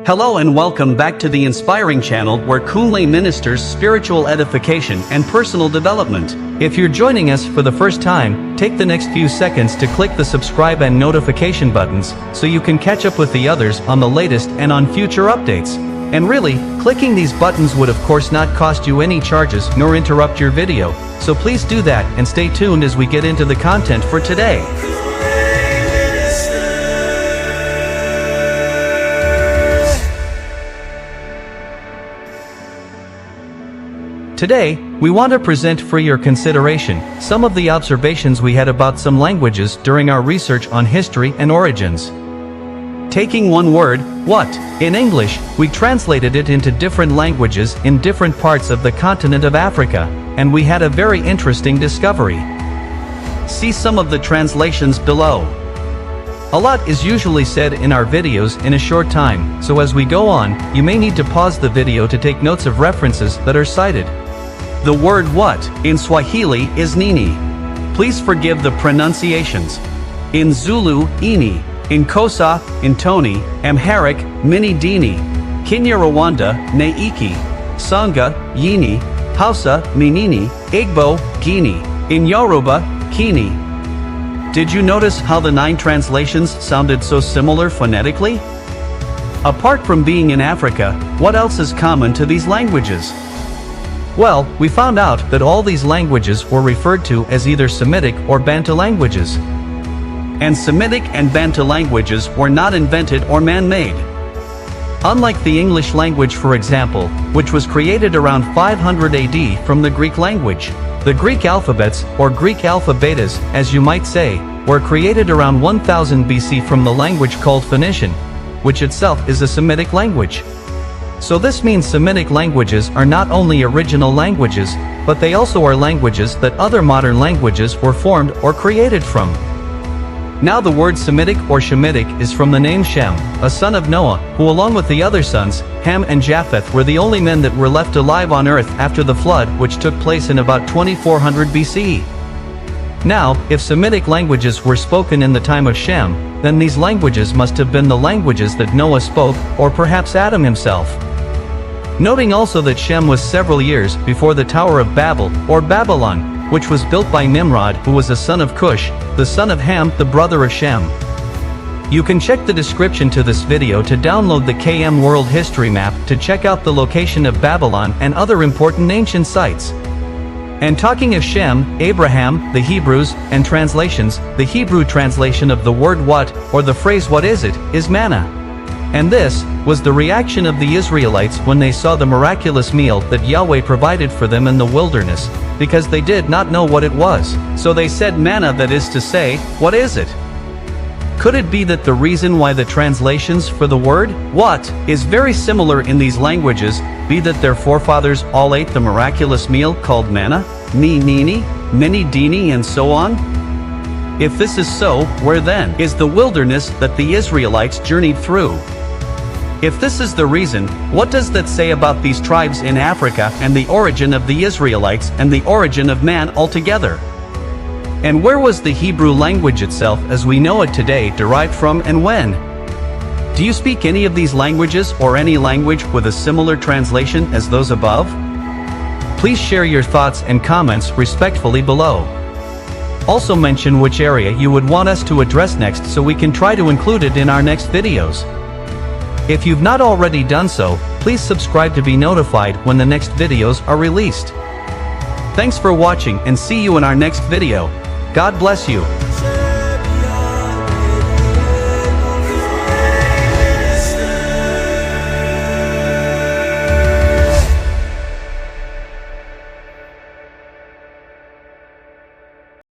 Hello and welcome back to the inspiring channel where Kunle ministers spiritual edification and personal development. If you're joining us for the first time, take the next few seconds to click the subscribe and notification buttons so you can catch up with the others on the latest and on future updates. And really, clicking these buttons would of course not cost you any charges nor interrupt your video, so please do that and stay tuned as we get into the content for today. Today, we want to present for your consideration some of the observations we had about some languages during our research on history and origins. Taking one word, what, in English, we translated it into different languages in different parts of the continent of Africa, and we had a very interesting discovery. See some of the translations below. A lot is usually said in our videos in a short time, so as we go on, you may need to pause the video to take notes of references that are cited. The word what, in Swahili, is nini. Please forgive the pronunciations. In Zulu, ini. In Xhosa, intoni. Amharic, mini dini. Kinyarwanda, neiki. Sangha, yini. Hausa, minini. Igbo, gini. In Yoruba, kini. Did you notice how the 9 translations sounded so similar phonetically? Apart from being in Africa, what else is common to these languages? Well, we found out that all these languages were referred to as either Semitic or Bantu languages. And Semitic and Bantu languages were not invented or man-made. Unlike the English language, for example, which was created around 500 AD from the Greek language, the Greek alphabets, or Greek alphabetas, as you might say, were created around 1000 BC from the language called Phoenician, which itself is a Semitic language. So this means Semitic languages are not only original languages, but they also are languages that other modern languages were formed or created from. Now the word Semitic or Shemitic is from the name Shem, a son of Noah, who along with the other sons, Ham and Japheth, were the only men that were left alive on earth after the flood, which took place in about 2400 BCE. Now, if Semitic languages were spoken in the time of Shem, then these languages must have been the languages that Noah spoke, or perhaps Adam himself. Noting also that Shem was several years before the Tower of Babel, or Babylon, which was built by Nimrod, who was a son of Cush, the son of Ham, the brother of Shem. You can check the description to this video to download the KM World History Map to check out the location of Babylon and other important ancient sites. And talking of Shem, Abraham, the Hebrews, and translations, the Hebrew translation of the word what, or the phrase what is it, is manna. And this was the reaction of the Israelites when they saw the miraculous meal that Yahweh provided for them in the wilderness, because they did not know what it was. So they said manna, that is to say, what is it? Could it be that the reason why the translations for the word what is very similar in these languages be that their forefathers all ate the miraculous meal called manna, nini, mini dini, and so on? If this is so, where then is the wilderness that the Israelites journeyed through? If this is the reason, what does that say about these tribes in Africa and the origin of the Israelites and the origin of man altogether? And where was the Hebrew language itself as we know it today derived from, and when? Do you speak any of these languages or any language with a similar translation as those above? Please share your thoughts and comments respectfully below. Also mention which area you would want us to address next so we can try to include it in our next videos. If you've not already done so, please subscribe to be notified when the next videos are released. Thanks for watching and see you in our next video. God bless you.